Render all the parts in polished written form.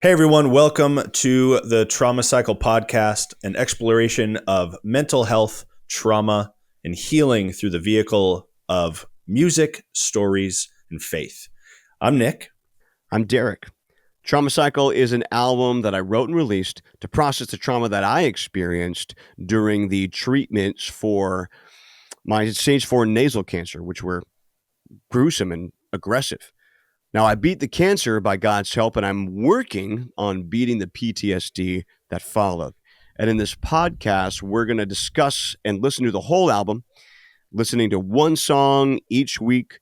Hey everyone, welcome to the Trauma Cycle podcast, an exploration of mental health, trauma, and healing through the vehicle of music, stories, and faith. I'm Nick. I'm Derek. Trauma Cycle is an album that I wrote and released to process the trauma that I experienced during the treatments for my stage 4 nasal cancer, which were gruesome and aggressive. Now, I beat the cancer by God's help, and I'm working on beating the PTSD that followed. And in this podcast, we're going to discuss and listen to the whole album, listening to one song each week,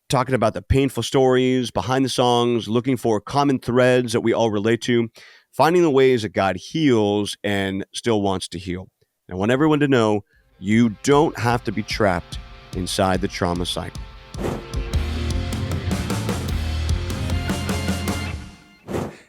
talking about the painful stories behind the songs, looking for common threads that we all relate to, finding the ways that God heals and still wants to heal. I want everyone to know you don't have to be trapped inside the trauma cycle.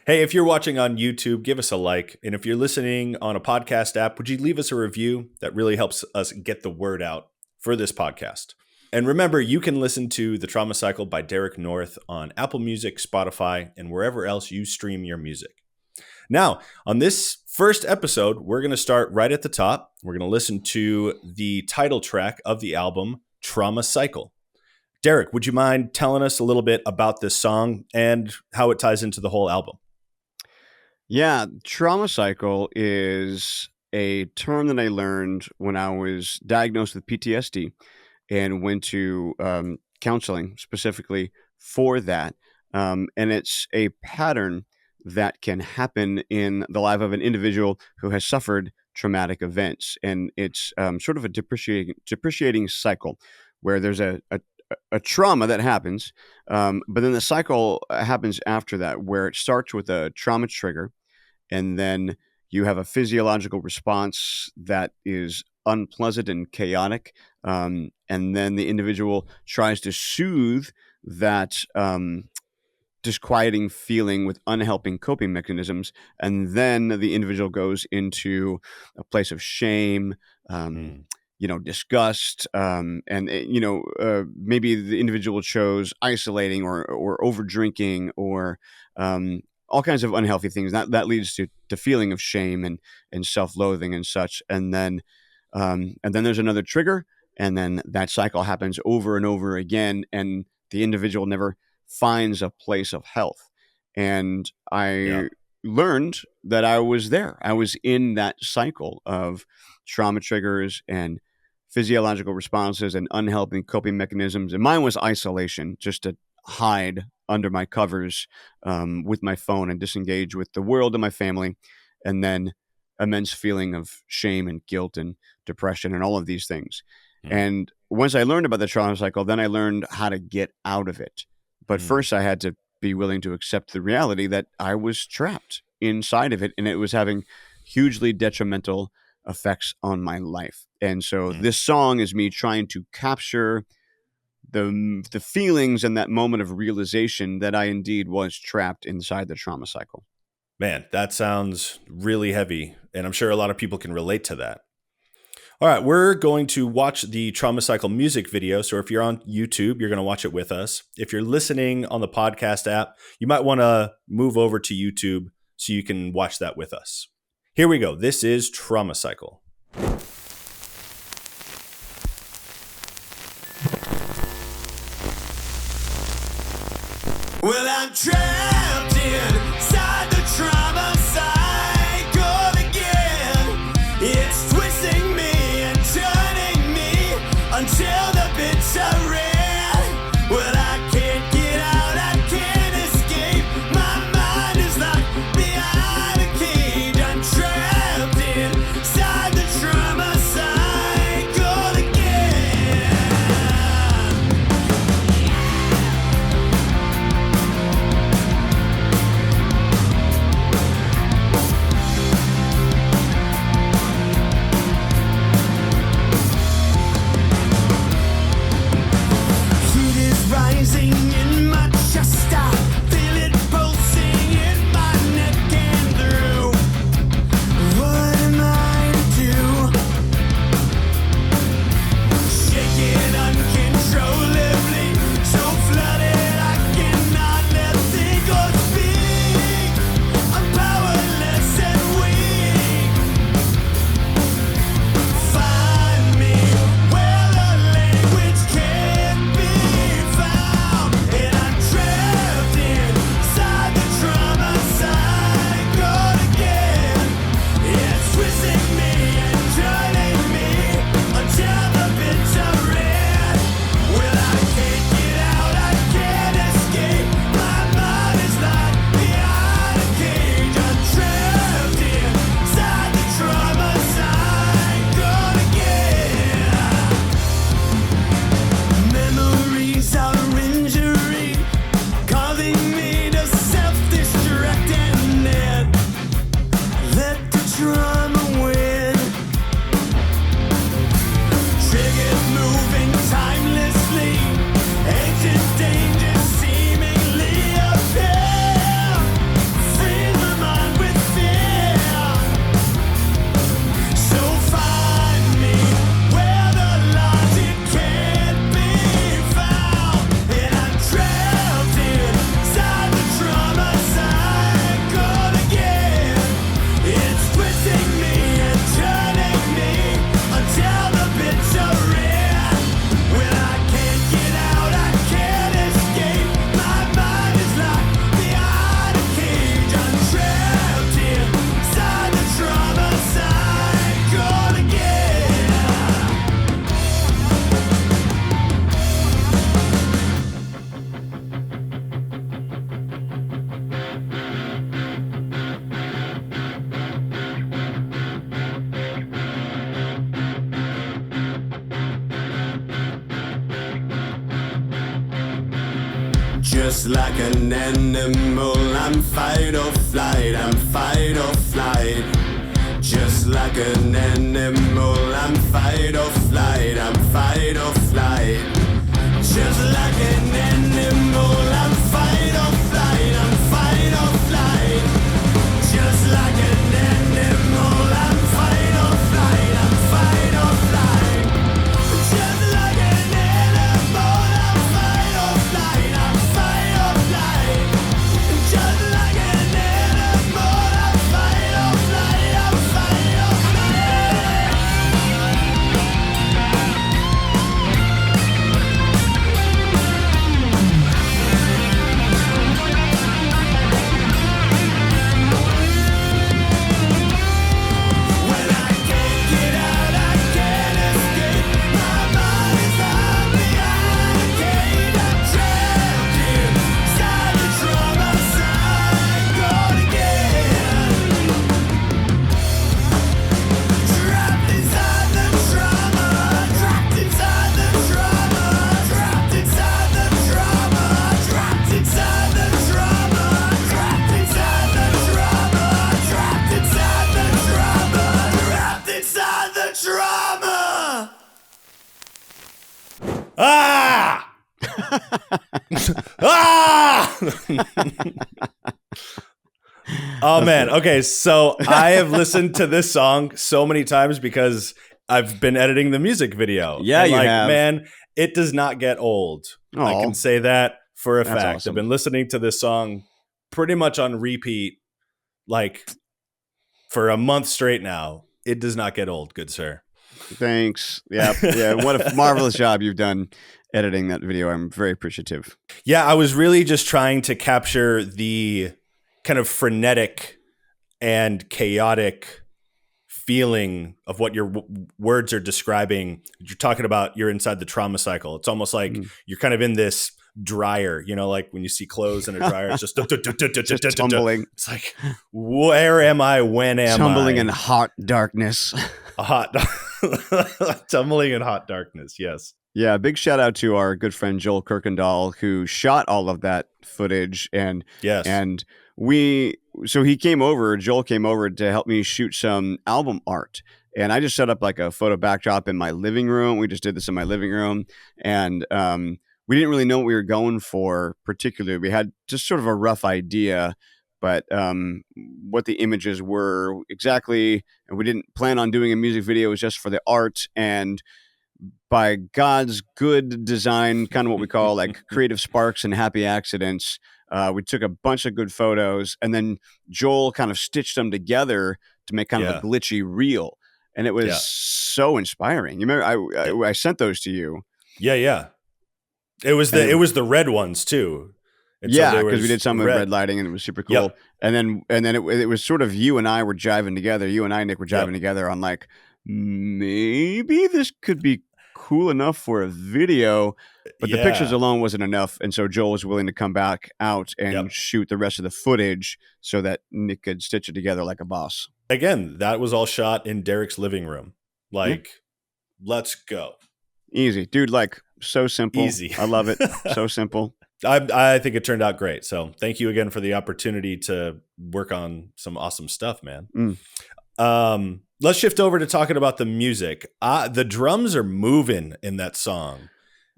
Hey, if you're watching on YouTube, give us a like. And if you're listening on a podcast app, would you leave us a review? That really helps us get the word out for this podcast. And remember, you can listen to The Trauma Cycle by Derek North on Apple Music, Spotify, and wherever else you stream your music. Now, on this first episode, we're going to start right at the top. We're going to listen to the title track of the album, Trauma Cycle. Derek, would you mind telling us a little bit about this song and how it ties into the whole album? Yeah, trauma cycle is a term that I learned when I was diagnosed with PTSD and went to counseling specifically for that. And it's a pattern that can happen in the life of an individual who has suffered traumatic events. And it's sort of a depreciating cycle where there's a trauma that happens, but then the cycle happens after that, where it starts with a trauma trigger, and then you have a physiological response that is unpleasant and chaotic, and then the individual tries to soothe that disquieting feeling with unhelping coping mechanisms, and then the individual goes into a place of shame, disgust, and maybe the individual chose isolating or over drinking or all kinds of unhealthy things. That leads to feeling of shame and self-loathing and such. And then there's another trigger, and then that cycle happens over and over again, and the individual never finds a place of health. And I learned that I was there. I was in that cycle of trauma triggers and physiological responses and unhelping coping mechanisms. And mine was isolation, just to hide under my covers with my phone and disengage with the world and my family. And then immense feeling of shame and guilt and depression and all of these things. And once I learned about the trauma cycle, then I learned how to get out of it. But first I had to be willing to accept the reality that I was trapped inside of it, and it was having hugely detrimental effects on my life. And so this song is me trying to capture the feelings and that moment of realization that I indeed was trapped inside the trauma cycle. Man, that sounds really heavy, and I'm sure a lot of people can relate to that. All right, we're going to watch the Trauma Cycle music video. So if you're on YouTube, you're going to watch it with us. If you're listening on the podcast app, you might want to move over to YouTube so you can watch that with us. Here we go. This is Trauma Cycle. Well, I'm trapped inside the trauma cycle again. It's twisting me and turning me until the bits are red. Well, I can't get out, I can't escape. My mind is locked behind a cage. I'm trapped inside the trauma cycle again. Just like an animal, I'm fight or flight, I'm fight or flight. Just like an animal, I'm fight or flight, I'm fight or flight. Just like an animal, I'm fight or flight, I'm fight or flight. Just like an animal, I'm fight or flight, I'm fight or flight. Just like an animal, I'm fight or flight, I'm fight or flight. Just like an animal, I'm fight or flight, I'm fight or flight. When I can't get out, I can't escape. My body's on the arcade. I'm trapped inside the trauma cycle again. Trapped inside the trauma. Trapped inside the trauma. Trapped inside the trauma. Trapped inside the trauma. Trapped inside the trauma. Trapped inside the trauma. Trapped inside the trauma. Ah! Ah! Oh man. Okay, so I have listened to this song so many times because I've been editing the music video. Yeah, And, you like, have. man, it does not get old. I Aw. can say that for a That's fact. awesome. I've been listening to this song pretty much on repeat, like for a month straight now. It does not get old, good sir. Thanks. Yeah. What a marvelous job you've done editing that video. I'm very appreciative. Yeah, I was really just trying to capture the kind of frenetic and chaotic feeling of what your words are describing. You're talking about you're inside the trauma cycle. It's almost like you're kind of in this dryer, you know, like when you see clothes in a dryer, it's just Just tumbling. It's like, where am I? When am Tumbling I? in hot darkness. A hot tumbling in hot darkness. Yes. Yeah, big shout out to our good friend Joel Kirkendall who shot all of that footage Yes. and Joel came over to help me shoot some album art. And I just set up like a photo backdrop in my living room. We just did this in my living room. And we didn't really know what we were going for particularly. We had just sort of a rough idea, but what the images were exactly, and we didn't plan on doing a music video. It was just for the art. And by God's good design, kind of what we call like creative sparks and happy accidents, we took a bunch of good photos, and then Joel kind of stitched them together to make kind of a glitchy reel. And it was so inspiring. You remember I sent those to you. Yeah. It was the red ones too. And so because we did some with red lighting, and it was super cool. Yep. And then it was sort of you and I were jiving together. You and I, Nick, were jiving together on like, maybe this could be cool enough for a video, but the pictures alone wasn't enough. And so Joel was willing to come back out and shoot the rest of the footage so that Nick could stitch it together like a boss. Again, that was all shot in Derek's living room. Like, let's go. Easy, dude. Like, so simple. Easy. I love it. So simple. I think it turned out great. So thank you again for the opportunity to work on some awesome stuff, man. Let's shift over to talking about the music. The drums are moving in that song.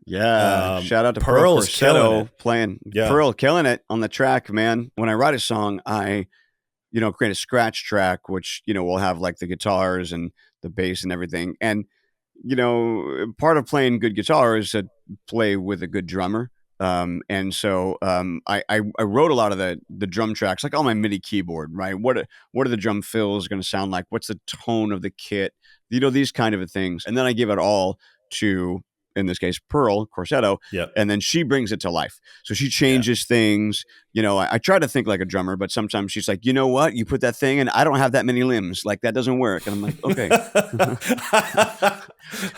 Yeah. Shout out to Pearl's Corsetto playing. Yeah. Pearl killing it on the track, man. When I write a song, I create a scratch track, which, will have like the guitars and the bass and everything. And, part of playing good guitar is to play with a good drummer. And so I wrote a lot of the drum tracks, like on my MIDI keyboard, right? What are the drum fills going to sound like? What's the tone of the kit? These kind of things. And then I give it all to, in this case, Pearl Corsetto. Yep. And then she brings it to life. So she changes things. I try to think like a drummer, but sometimes she's like, you know what? You put that thing in, I don't have that many limbs. Like, that doesn't work. And I'm like, okay.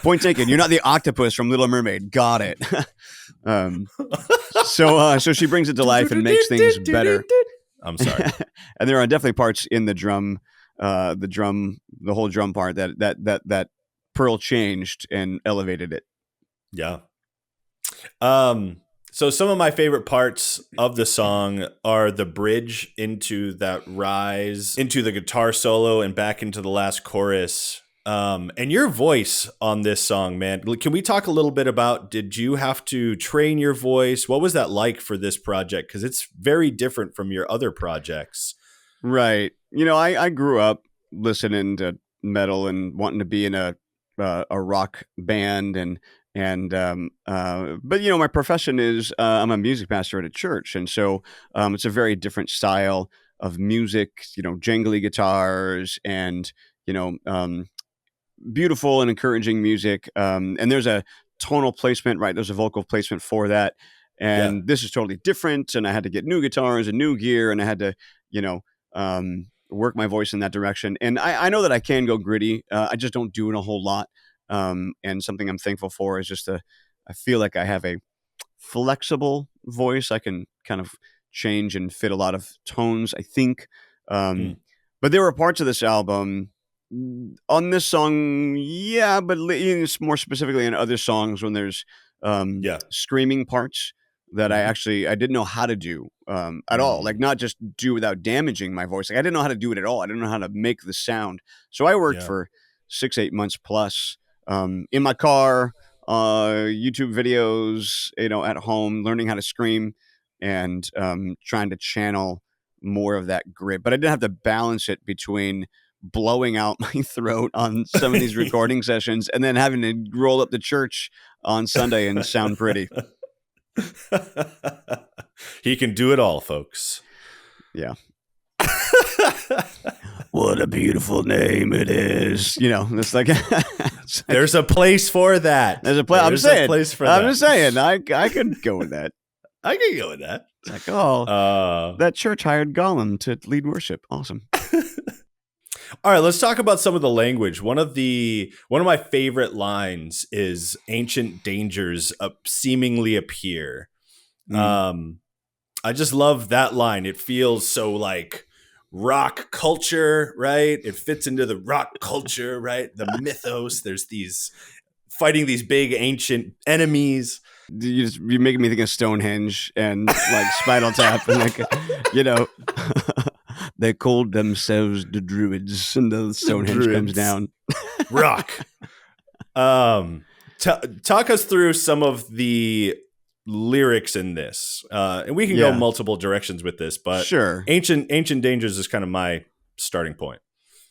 Point taken. You're not the octopus from Little Mermaid. Got it. So she brings it to life and makes things better. I'm sorry. And there are definitely parts in the whole drum part that Pearl changed and elevated it. Yeah. So some of my favorite parts of the song are the bridge into that rise, into the guitar solo, and back into the last chorus. And your voice on this song, man. Can we talk a little bit about, did you have to train your voice? What was that like for this project? Because it's very different from your other projects. Right. I grew up listening to metal and wanting to be in a rock band but my profession is I'm a music pastor at a church, and so it's a very different style of music. Jangly guitars and beautiful and encouraging music. And there's a tonal placement, right? There's a vocal placement for that. Yeah. And this is totally different. And I had to get new guitars and new gear, and I had to, work my voice in that direction. And I know that I can go gritty. I just don't do it a whole lot. And something I'm thankful for is I feel like I have a flexible voice. I can kind of change and fit a lot of tones, I think. Mm. But there were parts of this album on this song, yeah, but more specifically in other songs when there's Yeah. screaming parts that I didn't know how to do at all. Like, not just do without damaging my voice. Like, I didn't know how to do it at all. I didn't know how to make the sound. So I worked for 6-8 months plus in my car, YouTube videos, at home, learning how to scream and trying to channel more of that grit. But I didn't have to balance it between blowing out my throat on some of these recording sessions and then having to roll up to church on Sunday and sound pretty. He can do it all, folks. Yeah. What a beautiful name it is. It's like, there's a place for that. There's a place. I'm saying. A place for I'm that. just saying. I could go with that. I can go with that. It's like, that church hired Gollum to lead worship. Awesome. All right, let's talk about some of the language. One of my favorite lines is "ancient dangers seemingly appear." I just love that line. It feels so like rock culture, right? It fits into the rock culture, right? The mythos. There's these fighting these big ancient enemies. You're making me think of Stonehenge and like Spinal Tap and they called themselves the Druids, and the Stonehenge comes down. Rock. Talk us through some of the lyrics in this, and we can go multiple directions with this, but sure. Ancient Dangers is kind of my starting point.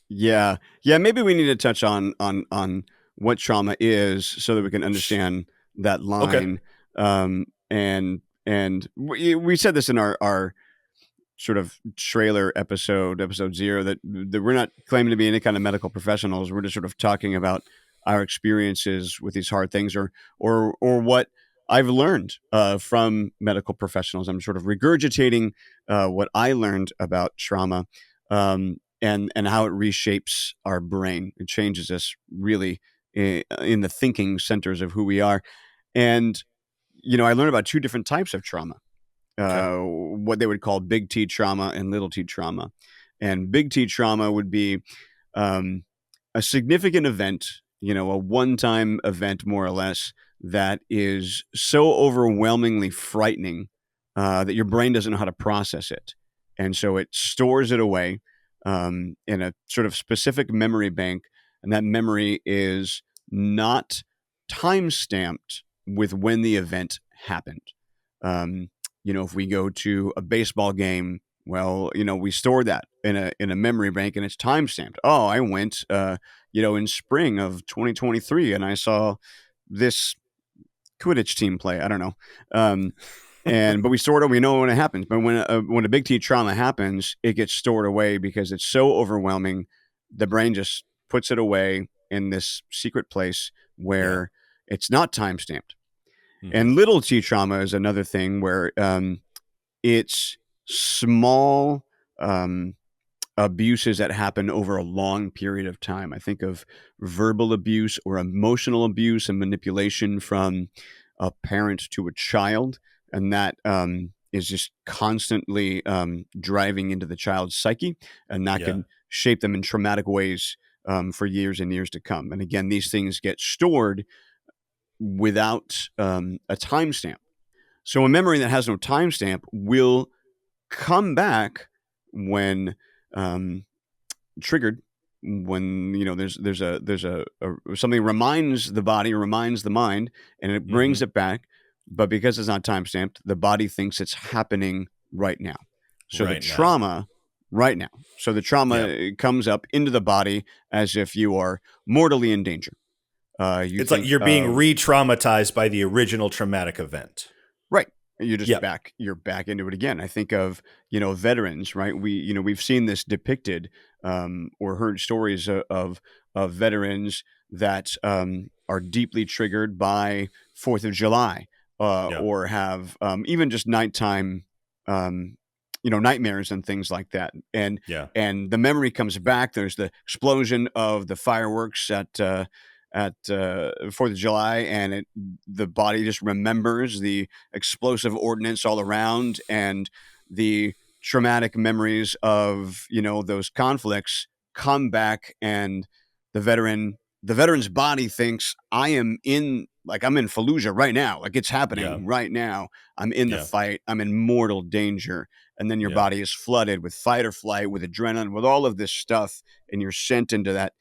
Yeah. Maybe we need to touch on what trauma is so that we can understand that line. Okay. And we said this in our sort of trailer episode 0, that we're not claiming to be any kind of medical professionals. We're just sort of talking about our experiences with these hard things or what I've learned from medical professionals. I'm sort of regurgitating what I learned about trauma and how it reshapes our brain. It changes us really in the thinking centers of who we are. And, I learned about 2 different types of trauma. What they would call big T trauma and little T trauma. And big T trauma would be a significant event, a one-time event more or less, that is so overwhelmingly frightening that your brain doesn't know how to process it. And so it stores it away in a sort of specific memory bank. And that memory is not time-stamped with when the event happened. If we go to a baseball game, well, we store that in a memory bank and it's time stamped. Oh, I went, in spring of 2023 and I saw this Quidditch team play. I don't know. But we store it. We know when it happens. But when a big T trauma happens, it gets stored away because it's so overwhelming. The brain just puts it away in this secret place where it's not time stamped. And little T trauma is another thing where it's small abuses that happen over a long period of time. I think of verbal abuse or emotional abuse and manipulation from a parent to a child. And that is just constantly driving into the child's psyche. And that can shape them in traumatic ways for years and years to come. And again, these things get stored without a timestamp. So a memory that has no timestamp will come back when triggered, when there's something reminds the body, reminds the mind, and it brings it back. But because it's not timestamped, the body thinks it's happening right now. So the trauma right now. So the trauma comes up into the body as if you are mortally in danger. It's like you're being re-traumatized by the original traumatic event. Right. You're just you're back into it again. I think of, veterans, right? We've seen this depicted or heard stories of veterans that are deeply triggered by 4th of July or have even just nighttime, nightmares and things like that. And the memory comes back. There's the explosion of the fireworks at 4th of July, and the body just remembers the explosive ordnance all around, and the traumatic memories of those conflicts come back, and the veteran's body thinks, I'm in Fallujah right now, like it's happening right now. I'm in the fight. I'm in mortal danger. And then your body is flooded with fight or flight, with adrenaline, with all of this stuff, and you're sent into that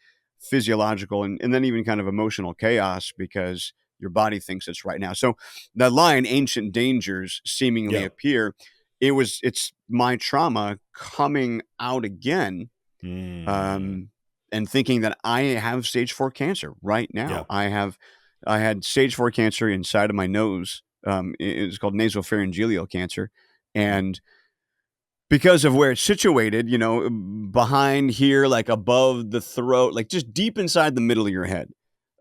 physiological and then even kind of emotional chaos because your body thinks it's right now. So that line, ancient dangers seemingly appear. It's my trauma coming out again, and thinking that I have stage 4 cancer right now. I had stage 4 cancer inside of my nose. It's called nasopharyngeal cancer, and because of where it's situated, behind here, like above the throat, like just deep inside the middle of your head.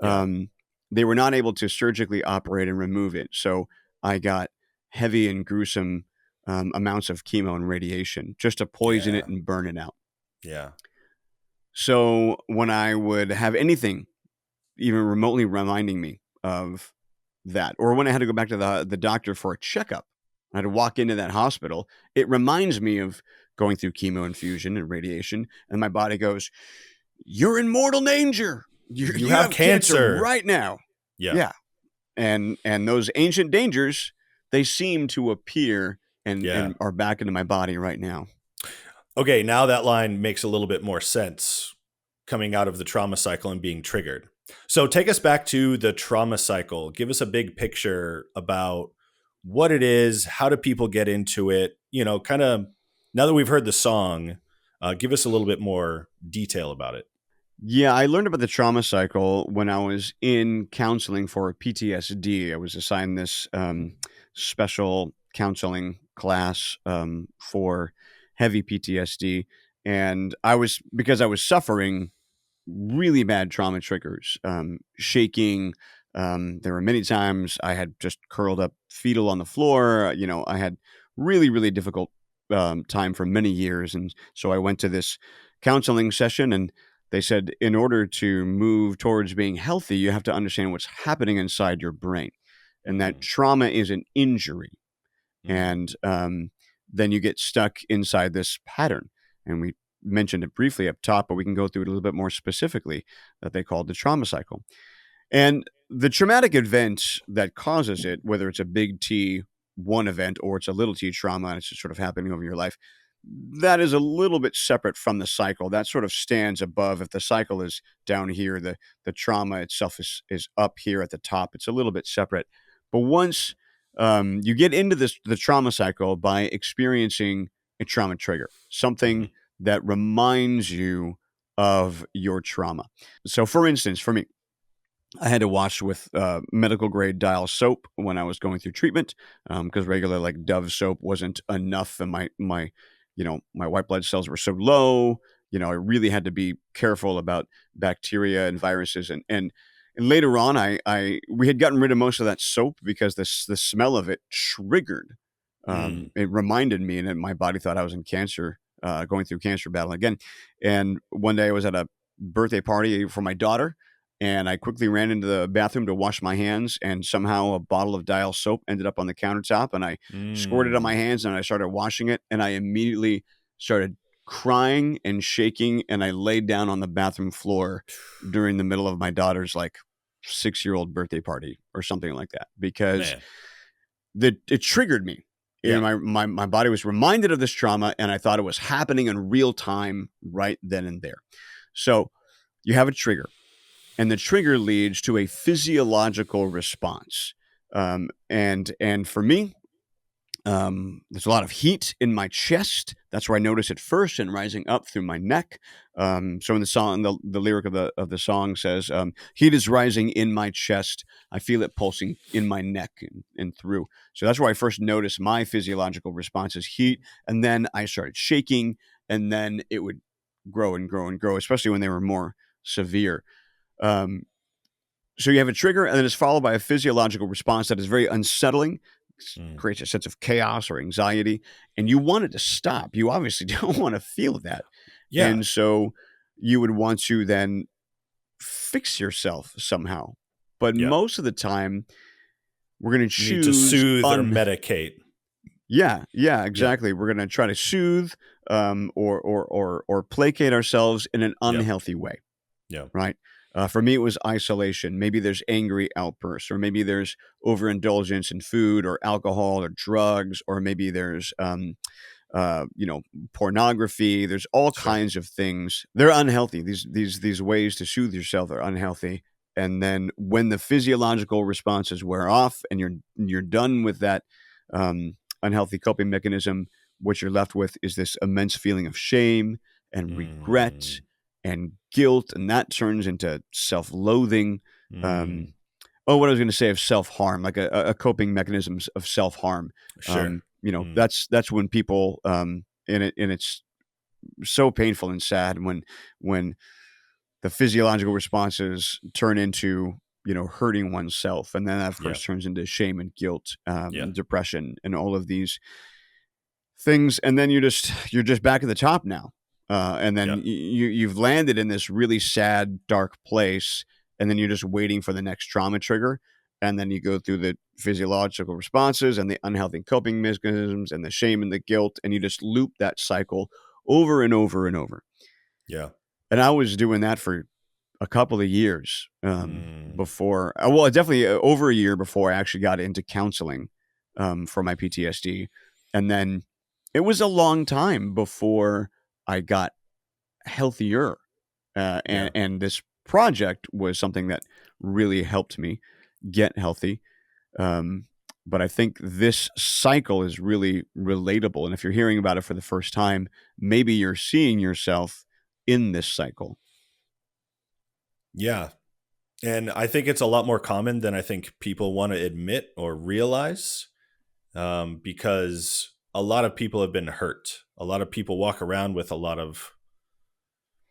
They were not able to surgically operate and remove it. So I got heavy and gruesome amounts of chemo and radiation just to poison it and burn it out. Yeah. So when I would have anything even remotely reminding me of that, or when I had to go back to the doctor for a checkup, I had to walk into that hospital, it reminds me of going through chemo infusion and radiation, and my body goes, you're in mortal danger. You have cancer right now. Yeah. And those ancient dangers, they seem to appear and are back into my body right now. Okay, now that line makes a little bit more sense coming out of the trauma cycle and being triggered. So take us back to the trauma cycle. Give us a big picture about what it is. How do people get into it? Kind of now that we've heard the song, give us a little bit more detail about it. Yeah, I learned about the trauma cycle when I was in counseling for PTSD. I was assigned this special counseling class for heavy PTSD. And because I was suffering really bad trauma triggers, shaking. There were many times I had just curled up fetal on the floor. I had really, really difficult time for many years. And so I went to this counseling session, and they said, in order to move towards being healthy, you have to understand what's happening inside your brain, and that trauma is an injury. And then you get stuck inside this pattern. And we mentioned it briefly up top, but we can go through it a little bit more specifically, that they called the trauma cycle. And the traumatic event that causes it, whether it's a big T1 event or it's a little t trauma and it's just sort of happening over your life, that is a little bit separate from the cycle. That sort of stands above. If the cycle is down here, the trauma itself is up here at the top. It's a little bit separate. But once you get into the trauma cycle by experiencing a trauma trigger, something that reminds you of your trauma. So for instance, for me, I had to wash with medical grade Dial soap when I was going through treatment because regular like Dove soap wasn't enough, and my white blood cells were so low. I really had to be careful about bacteria and viruses, and later on, we had gotten rid of most of that soap because the smell of it triggered. It reminded me, and my body thought I was in cancer, going through cancer battle again. And one day I was at a birthday party for my daughter, and I quickly ran into the bathroom to wash my hands, and somehow a bottle of Dial soap ended up on the countertop, and I squirted it on my hands, and I started washing it, and I immediately started crying and shaking, and I laid down on the bathroom floor during the middle of my daughter's 6-year-old birthday party or something like that, because that it triggered me. Yeah. My body was reminded of this trauma, and I thought it was happening in real time right then and there. So you have a trigger, and the trigger leads to a physiological response. And for me, there's a lot of heat in my chest. That's where I notice it first, and rising up through my neck. So in the song, the lyric of the song says, "Heat is rising in my chest. I feel it pulsing in my neck and through." So that's where I first noticed my physiological response is heat, and then I started shaking, and then it would grow and grow and grow, especially when they were more severe. Um, so you have a trigger, and then it's followed by a physiological response that is very unsettling, creates a sense of chaos or anxiety, and you want it to stop. You obviously don't want to feel that. Yeah. And so you would want to then fix yourself somehow. But Yeah. most of the time, we're going to You need choose to soothe or medicate. Yeah, exactly. We're going to try to soothe or placate ourselves in an unhealthy way. Yeah. Right. For me, it was isolation. Maybe there's angry outbursts, or maybe there's overindulgence in food or alcohol or drugs, or maybe there's, pornography. There's all kinds of things. They're unhealthy. These ways to soothe yourself are unhealthy. And then when the physiological responses wear off, and you're done with that unhealthy coping mechanism, what you're left with is this immense feeling of shame and regret and guilt, and that turns into self-loathing. What I was going to say of self-harm, like a coping mechanisms of self-harm. Sure. That's when people, and it's so painful and sad when the physiological responses turn into, hurting oneself, and then that of course turns into shame and guilt, and depression, and all of these things, and then you're just back at the top now. And then you've landed in this really sad, dark place, and then you're just waiting for the next trauma trigger. And then you go through the physiological responses and the unhealthy coping mechanisms and the shame and the guilt, and you just loop that cycle over and over and over. Yeah. And I was doing that for a couple of years before, definitely over a year before I actually got into counseling for my PTSD. And then it was a long time before I got healthier. And this project was something that really helped me get healthy. But I think this cycle is really relatable. And if you're hearing about it for the first time, maybe you're seeing yourself in this cycle. Yeah. And I think it's a lot more common than I think people want to admit or realize, because a lot of people have been hurt. A lot of people walk around with a lot of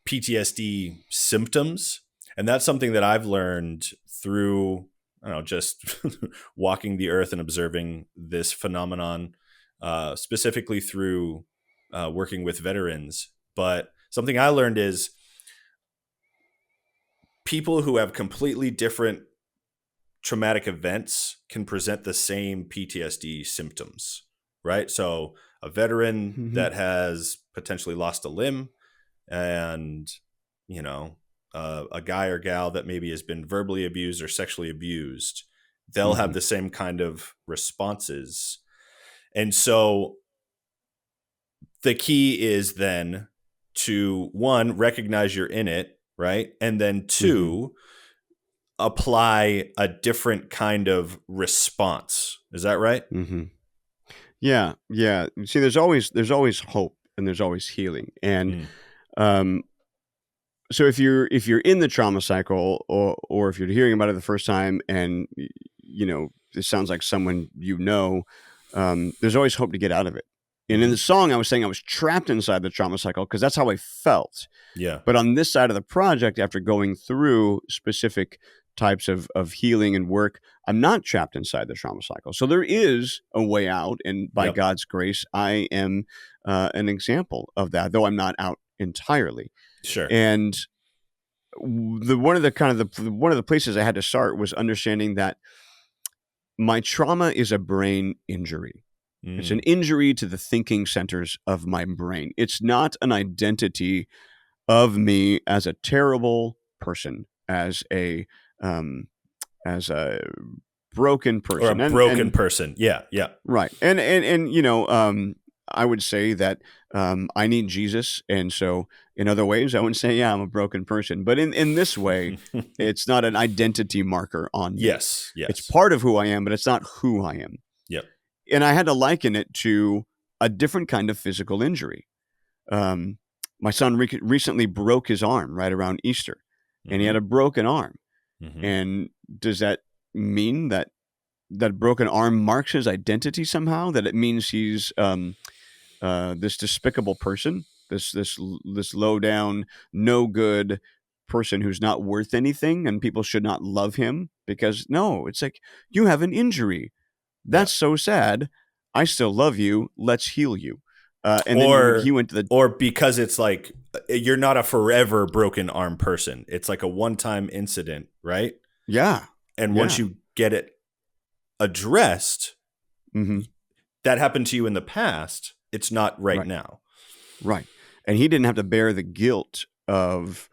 PTSD symptoms. And that's something that I've learned through, just walking the earth and observing this phenomenon, specifically through working with veterans. But something I learned is people who have completely different traumatic events can present the same PTSD symptoms, right? So a veteran that has potentially lost a limb, and, a guy or gal that maybe has been verbally abused or sexually abused, they'll have the same kind of responses. And so the key is then to, one, recognize you're in it, right? And then two, apply a different kind of response. Is that right? Yeah. See, there's always hope, and there's always healing. And so if you're in the trauma cycle, or if you're hearing about it the first time, and this sounds like someone there's always hope to get out of it. And in the song, I was saying I was trapped inside the trauma cycle because that's how I felt. Yeah. But on this side of the project, after going through specific types of healing and work, I'm not trapped inside the trauma cycle. So there is a way out, and by God's grace, I am an example of that, though I'm not out entirely. Sure. And one of the places I had to start was understanding that my trauma is a brain injury. It's an injury to the thinking centers of my brain. It's not an identity of me as a terrible person, as a broken or a person. broken person. Yeah. Yeah. Right. And you know, I would say that I need Jesus. And so in other ways, I wouldn't say, yeah, I'm a broken person. But in this way, it's not an identity marker on me. Yes. It's Yes. part of who I am, but it's not who I am. Yep. And I had to liken it to a different kind of physical injury. My son recently broke his arm right around Easter, and he had a broken arm. Mm-hmm. And does that mean that that broken arm marks his identity somehow? That it means he's this despicable person, this low down, no good person who's not worth anything, and people should not love him? Because no, it's like, you have an injury. That's so sad. I still love you. Let's heal you. And then he went to the or because it's like you're not a forever broken arm person. It's like a one-time incident, right? yeah. And once you get it addressed, that happened to you in the past. It's not right now. Right. And he didn't have to bear the guilt of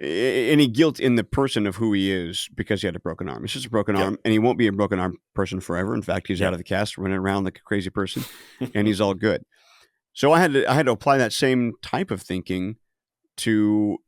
any guilt in the person of who he is because he had a broken arm. It's just a broken arm, and he won't be a broken arm person forever. In fact, he's out of the cast, running around like a crazy person, and he's all good. So I had to apply that same type of thinking to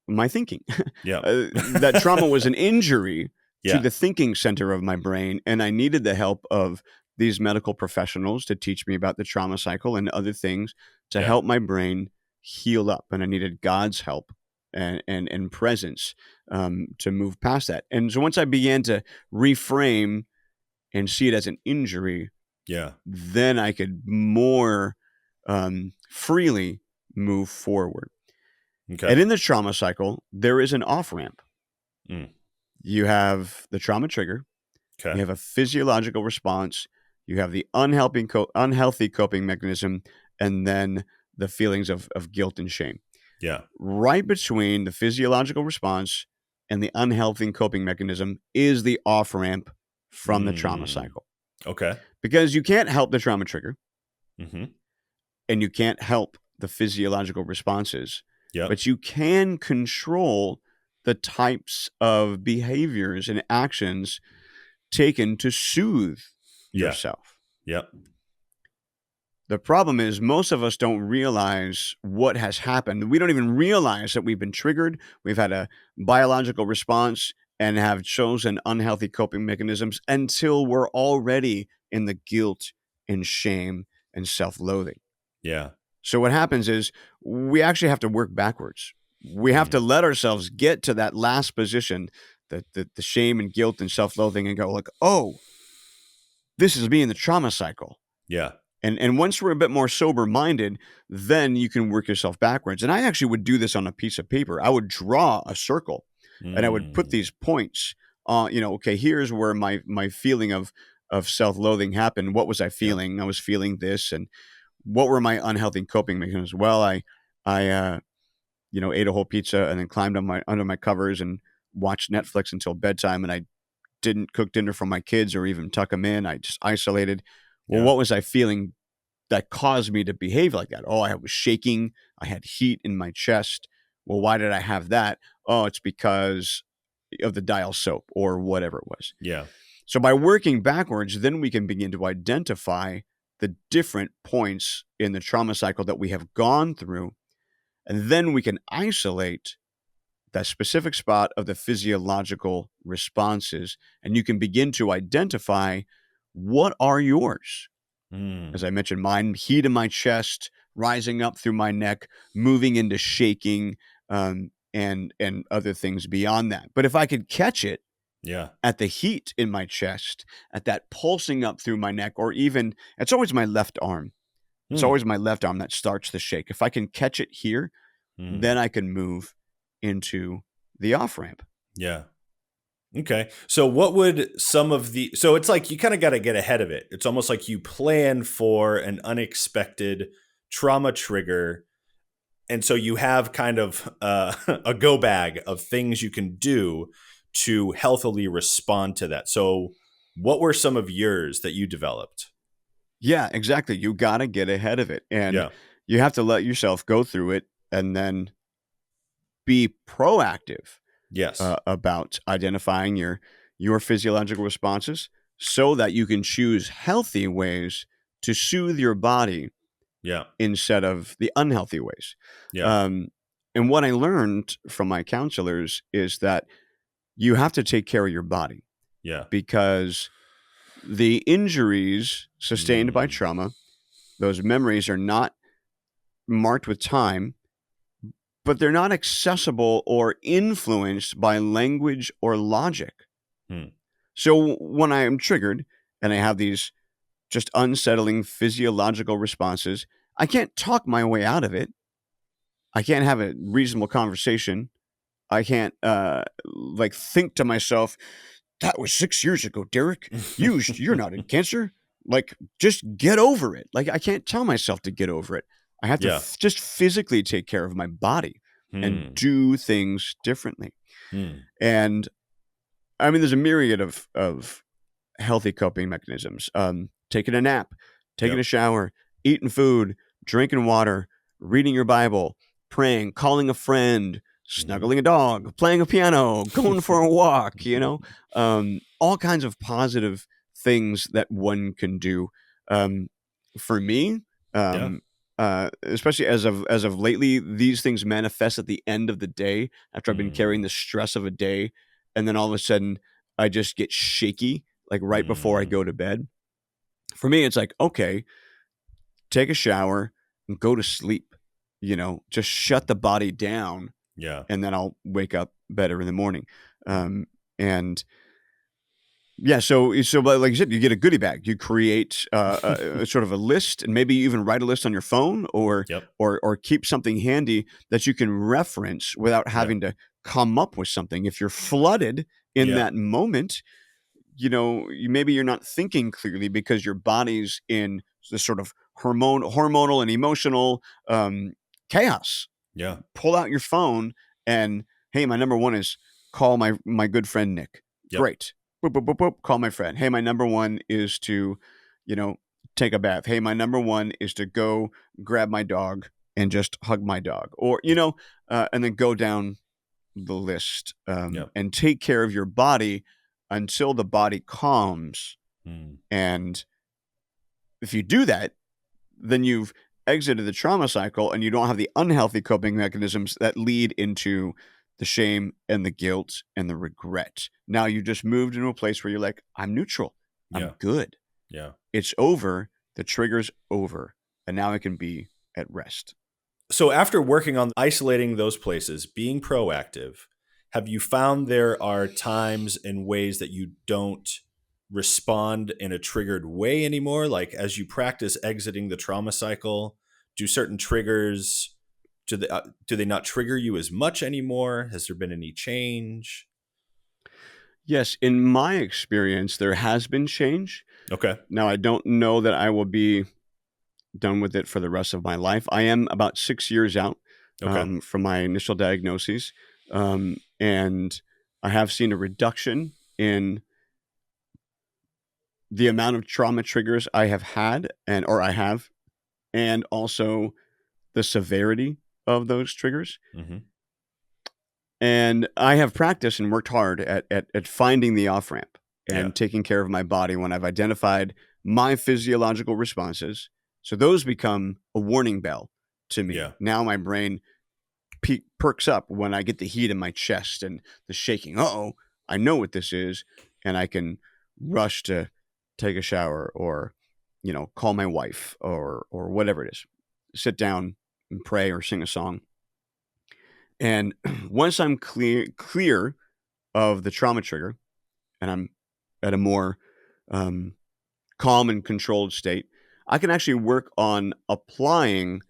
my thinking. Yeah. That trauma was an injury to the thinking center of my brain, and I needed the help of these medical professionals to teach me about the trauma cycle and other things to help my brain heal up. And I needed God's help and presence to move past that. And so once I began to reframe and see it as an injury, then I could more freely move forward. Okay. And in the trauma cycle, there is an off-ramp. Mm. You have the trauma trigger. Okay. You have a physiological response. You have the unhealthy coping mechanism, and then the feelings of guilt and shame. Yeah. Right between the physiological response and the unhealthy coping mechanism is the off-ramp from the trauma cycle. Okay. Because you can't help the trauma trigger, Mm-hmm. and you can't help the physiological responses, Yep. but you can control the types of behaviors and actions taken to soothe yourself. Yep. The problem is most of us don't realize what has happened. We don't even realize that we've been triggered. We've had a biological response and have chosen unhealthy coping mechanisms until we're already in the guilt and shame and self-loathing. Yeah. So what happens is we actually have to work backwards. We have to let ourselves get to that last position, the shame and guilt and self-loathing, and go like, oh, this is me in the trauma cycle. Yeah. And once we're a bit more sober-minded, then you can work yourself backwards. And I actually would do this on a piece of paper. I would draw a circle, and I would put these points on, okay, here's where my feeling of self-loathing happened. What was I feeling? I was feeling this. And what were my unhealthy coping mechanisms? Well, I ate a whole pizza and then climbed under my covers and watched Netflix until bedtime, and I didn't cook dinner for my kids or even tuck them in. I just isolated. Well, what was I feeling that caused me to behave like that? Oh, I was shaking. I had heat in my chest. Well, why did I have that? Oh, it's because of the dial soap or whatever it was. Yeah. So by working backwards, then we can begin to identify the different points in the trauma cycle that we have gone through. And then we can isolate that specific spot of the physiological responses. And you can begin to identify what are yours. As I mentioned, mine, heat in my chest, rising up through my neck, moving into shaking, and other things beyond that. But if I could catch it at the heat in my chest, at that pulsing up through my neck, or even, it's always my left arm. It's always my left arm that starts to shake. If I can catch it here, then I can move into the off-ramp. Yeah. Okay. So what would so it's like you kind of got to get ahead of it. It's almost like you plan for an unexpected trauma trigger. And so you have kind of a go bag of things you can do to healthily respond to that. So what were some of yours that you developed? Yeah, exactly. You got to get ahead of it. And you have to let yourself go through it and then be proactive. Yes. About identifying your your physiological responses so that you can choose healthy ways to soothe your body Yeah. instead of the unhealthy ways. Yeah. And what I learned from my counselors is that you have to take care of your body Yeah. because the injuries sustained by Mm. trauma, those memories are not marked with time, but they're not accessible or influenced by language or logic. Hmm. So when I am triggered and I have these just unsettling physiological responses, I can't talk my way out of it. I can't have a reasonable conversation. I can't like think to myself, that was 6 years ago, Derek. You're not in cancer. Like, just get over it. Like, I can't tell myself to get over it. I have to Yeah. just physically take care of my body and do things differently. Hmm. And I mean, there's a myriad of healthy coping mechanisms. Taking a nap, taking Yep. a shower, eating food, drinking water, reading your Bible, praying, calling a friend, snuggling a dog, playing a piano, going for a walk, all kinds of positive things that one can do. For me, Yeah. especially as of lately, these things manifest at the end of the day after I've been carrying the stress of a day, and then all of a sudden I just get shaky, like right before I go to bed. For me, it's like, okay, take a shower and go to sleep. Just shut the body down, Yeah. and then I'll wake up better in the morning. And yeah, so like you said, you get a goodie bag. You create a sort of a list, and maybe you even write a list on your phone, or Yep. or keep something handy that you can reference without having to come up with something. If you're flooded in Yeah. that moment, maybe you're not thinking clearly because your body's in this sort of hormonal and emotional chaos. Yeah. Pull out your phone and, hey, my number one is call my good friend Nick. Yep. Great. Boop, boop, boop, boop, call my friend. Hey, my number one is to, take a bath. Hey, my number one is to go grab my dog and just hug my dog, or and then go down the list, Yep. and take care of your body until the body calms. Hmm. And if you do that, then you've exited the trauma cycle and you don't have the unhealthy coping mechanisms that lead into the shame and the guilt and the regret. Now you just moved into a place where you're like, I'm neutral. I'm Yeah. good. Yeah. It's over. The trigger's over. And now I can be at rest. So after working on isolating those places, being proactive, have you found there are times and ways that you don't respond in a triggered way anymore? Like as you practice exiting the trauma cycle, do certain triggers, do they not trigger you as much anymore? Has there been any change? Yes, in my experience, there has been change. Okay. Now, I don't know that I will be done with it for the rest of my life. I am about 6 years out Okay. from my initial diagnoses, and I have seen a reduction in the amount of trauma triggers I have had, and also the severity of those triggers. Mm-hmm. And I have practiced and worked hard at finding the off ramp and Yeah. taking care of my body when I've identified my physiological responses. So those become a warning bell to me. Yeah. Now my brain perks up when I get the heat in my chest and the shaking. Uh-oh, I know what this is. And I can rush to take a shower or, call my wife or whatever it is. Sit down and pray or sing a song. And once I'm clear of the trauma trigger and I'm at a more calm and controlled state, I can actually work on applying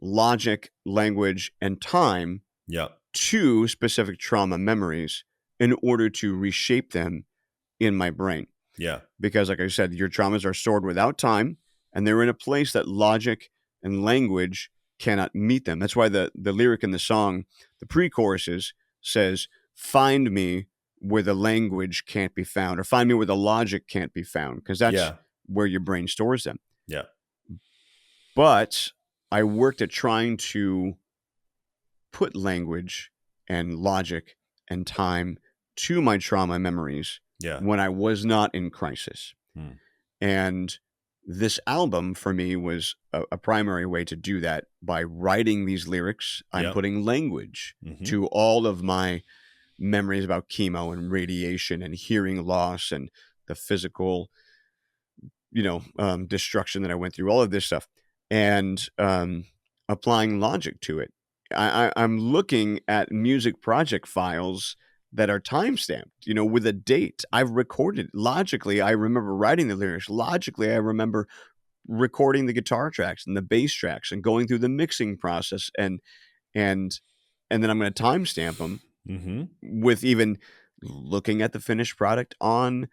logic, language, and time Yeah. to specific trauma memories in order to reshape them in my brain. Yeah. Because, like I said, your traumas are stored without time, and they're in a place that logic and language cannot meet them. That's why the lyric in the song, the pre-choruses, says, find me where the language can't be found, or find me where the logic can't be found, because that's Yeah. where your brain stores them. Yeah. But I worked at trying to put language and logic and time to my trauma memories Yeah. when I was not in crisis. Hmm. And this album for me was a primary way to do that. By writing these lyrics, I'm Yep. putting language Mhm. to all of my memories about chemo and radiation and hearing loss and the physical, destruction that I went through, all of this stuff, and applying logic to it. I'm looking at music project files that are timestamped, with a date. I've recorded logically. I remember writing the lyrics. Logically, I remember recording the guitar tracks and the bass tracks and going through the mixing process, and and then I'm going to timestamp them Mhm. with even looking at the finished product on,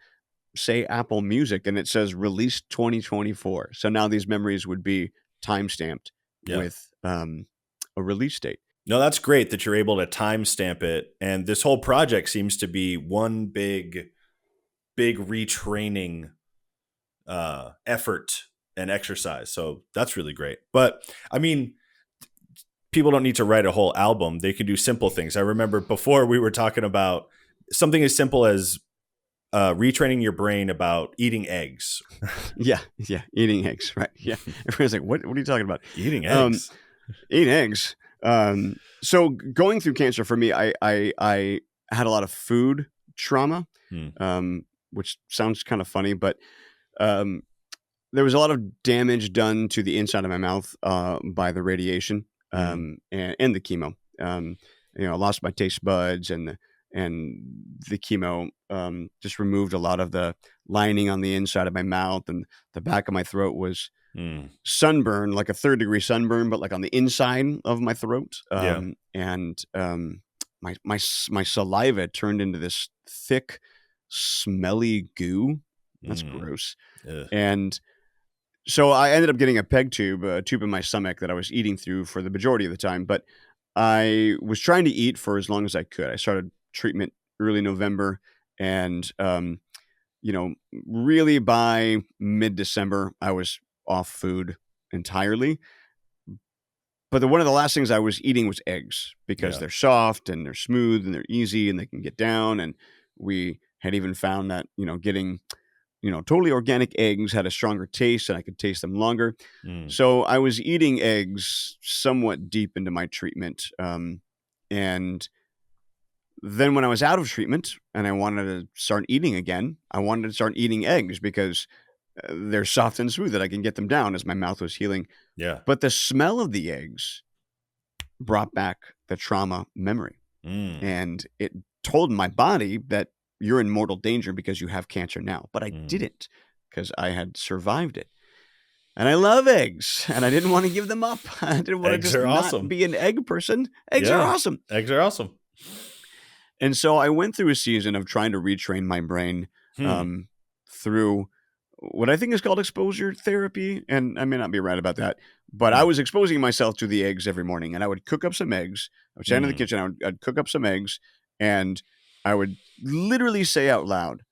say, Apple Music, and it says released 2024. So now these memories would be timestamped Yeah. with a release date. No, that's great that you're able to timestamp it. And this whole project seems to be one big retraining effort and exercise. So that's really great. But I mean, people don't need to write a whole album. They can do simple things. I remember before we were talking about something as simple as retraining your brain about eating eggs. Yeah, eating eggs, right? Yeah, everyone's like, "What are you talking about?" Eating eggs. Eating eggs. So going through cancer for me, I had a lot of food trauma, which sounds kind of funny, but there was a lot of damage done to the inside of my mouth by the radiation and the chemo. I lost my taste buds, and the chemo just removed a lot of the lining on the inside of my mouth, and the back of my throat was sunburn, like a 3rd-degree sunburn, but like on the inside of my throat. And my saliva turned into this thick, smelly goo. That's gross. Ugh. And so I ended up getting a peg tube, a tube in my stomach that I was eating through for the majority of the time. But I was trying to eat for as long as I could. I started treatment early November, and really by mid-December, I was off food entirely. But one of the last things I was eating was eggs, because they're soft and they're smooth and they're easy and they can get down. And we had even found that, getting, totally organic eggs had a stronger taste, and I could taste them longer. So I was eating eggs somewhat deep into my treatment. And then when I was out of treatment and I wanted to start eating again, I wanted to start eating eggs because they're soft and smooth, that I can get them down as my mouth was healing. Yeah. But the smell of the eggs brought back the trauma memory. And it told my body that you're in mortal danger because you have cancer now. But I didn't, because I had survived it. And I love eggs, and I didn't want to give them up. I didn't want Eggs to just are not awesome. be an egg person. Eggs are awesome. Eggs are awesome. And so I went through a season of trying to retrain my brain through what I think is called exposure therapy. And I may not be right about that, but I was exposing myself to the eggs every morning, and I would cook up some eggs. I would stand in the kitchen, I'd cook up some eggs, and I would literally say out loud,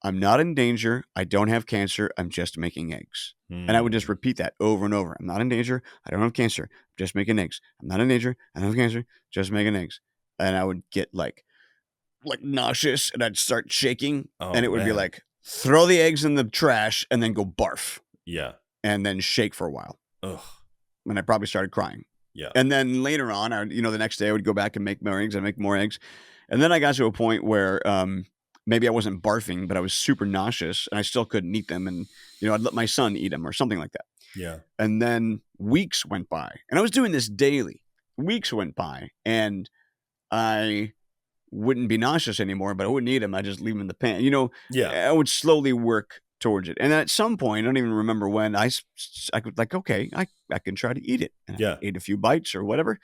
"I'm not in danger. I don't have cancer. I'm just making eggs." And I would just repeat that over and over. "I'm not in danger. I don't have cancer. I'm just making eggs. I'm not in danger. I don't have cancer. Just making eggs." And I would get like nauseous, and I'd start shaking, and it would be like, throw the eggs in the trash and then go barf. Yeah. And then shake for a while. Ugh. And I probably started crying. Yeah. And then later on, the next day I would go back and make more eggs. I'd make more eggs. And then I got to a point where maybe I wasn't barfing, but I was super nauseous, and I still couldn't eat them. And, I'd let my son eat them or something like that. Yeah. And then weeks went by, and I was doing this daily. Weeks went by, and I wouldn't be nauseous anymore, but I wouldn't eat them. I just leave them in the pan. I would slowly work towards it. And then at some point, I don't even remember when, I could okay, I can try to eat it. And I ate a few bites or whatever.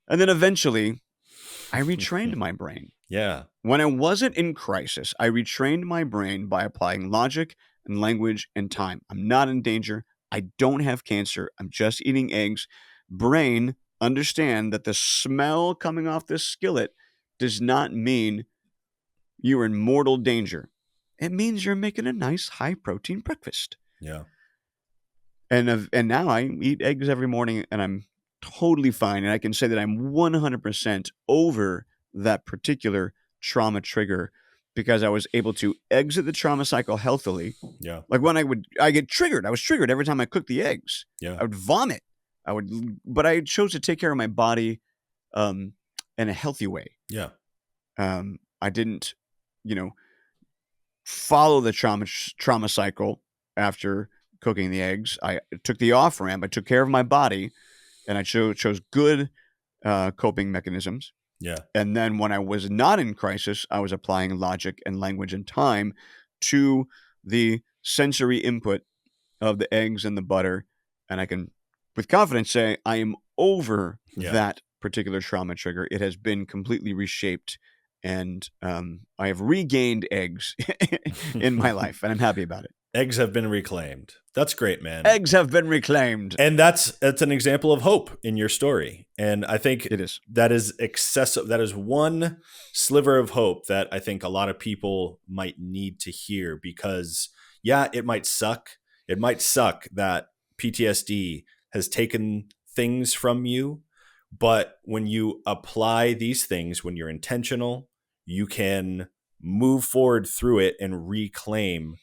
And then eventually I retrained my brain. Yeah. When I wasn't in crisis, I retrained my brain by applying logic and language and time. I'm not in danger. I don't have cancer. I'm just eating eggs. Brain, understand that the smell coming off this skillet does not mean you're in mortal danger. It means you're making a nice high-protein breakfast. Yeah. And now I eat eggs every morning, and I'm totally fine. And I can say that I'm 100% over that particular trauma trigger because I was able to exit the trauma cycle healthily. Yeah. Like when I get triggered. I was triggered every time I cooked the eggs. Yeah. I would vomit. But I chose to take care of my body in a healthy way. Yeah. I didn't, follow the trauma cycle after cooking the eggs. I took the off ramp. I took care of my body, and I chose good coping mechanisms. Yeah. And then when I was not in crisis, I was applying logic and language and time to the sensory input of the eggs and the butter. And I can, with confidence, say I am over that particular trauma trigger. It has been completely reshaped, and I have regained eggs in my life, and I'm happy about it. Eggs have been reclaimed. That's great, man. Eggs have been reclaimed. And that's an example of hope in your story. And I think it is. That is excessive. That is one sliver of hope that I think a lot of people might need to hear, because it might suck. It might suck that PTSD has taken things from you. But when you apply these things, when you're intentional, you can move forward through it and reclaim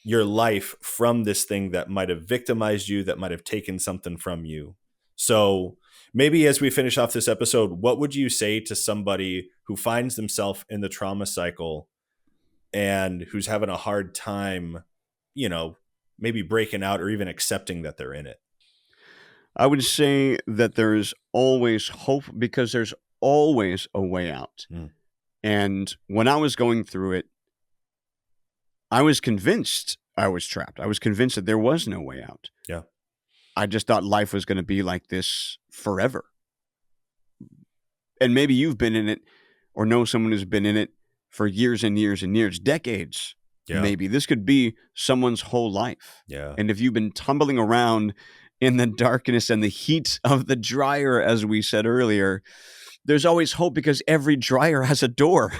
your life from this thing that might have victimized you, that might have taken something from you. So maybe as we finish off this episode, what would you say to somebody who finds themselves in the trauma cycle and who's having a hard time, maybe breaking out or even accepting that they're in it? I would say that there's always hope, because there's always a way out. And when I was going through it, I was convinced I was trapped. I was convinced that there was no way out. Yeah. I just thought life was going to be like this forever. And maybe you've been in it or know someone who's been in it for years and years and years, decades. Yeah. Maybe this could be someone's whole life. Yeah. And if you've been tumbling around in the darkness and the heat of the dryer, as we said earlier, there's always hope, because every dryer has a door.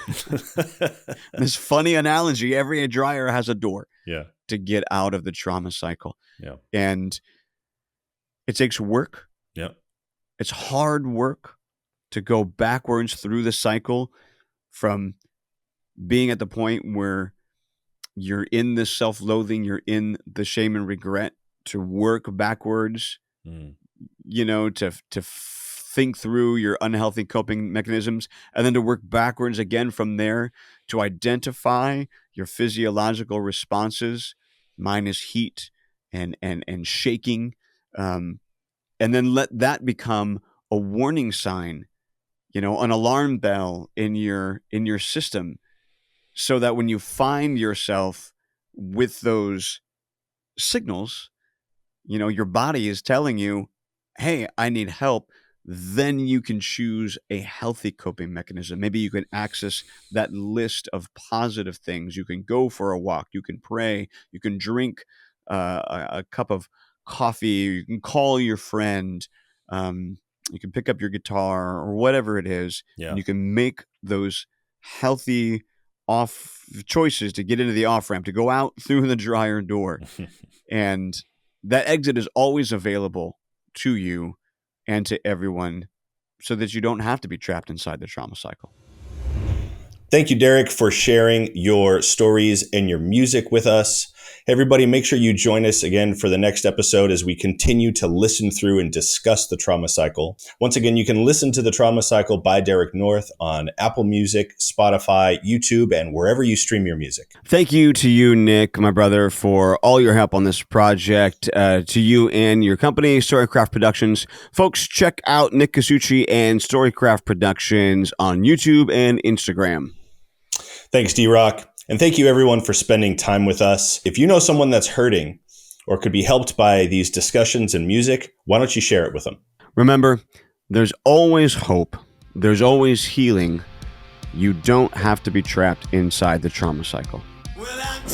This funny analogy, every dryer has a door to get out of the trauma cycle. Yeah. And it takes work. Yeah. It's hard work to go backwards through the cycle from being at the point where you're in the self-loathing, you're in the shame and regret, to work backwards, to think through your unhealthy coping mechanisms, and then to work backwards again from there to identify your physiological responses. Mine is heat and shaking, and then let that become a warning sign, an alarm bell in your system, so that when you find yourself with those signals, your body is telling you, hey, I need help. Then you can choose a healthy coping mechanism. Maybe you can access that list of positive things. You can go for a walk. You can pray. You can drink a cup of coffee. You can call your friend. You can pick up your guitar or whatever it is. Yeah. And you can make those healthy off choices to get into the off ramp, to go out through the dryer door. And that exit is always available to you and to everyone, so that you don't have to be trapped inside the trauma cycle. Thank you, Derek, for sharing your stories and your music with us. Hey, everybody, make sure you join us again for the next episode as we continue to listen through and discuss the trauma cycle. Once again, you can listen to The Trauma Cycle by Derek North on Apple Music, Spotify, YouTube, and wherever you stream your music. Thank you to you, Nick, my brother, for all your help on this project. To you and your company, Storycraft Productions. Folks, check out Nick Casucci and Storycraft Productions on YouTube and Instagram. Thanks, D-Rock. And thank you, everyone, for spending time with us. If you know someone that's hurting or could be helped by these discussions and music, why don't you share it with them? Remember, there's always hope. There's always healing. You don't have to be trapped inside the trauma cycle. Well, I'm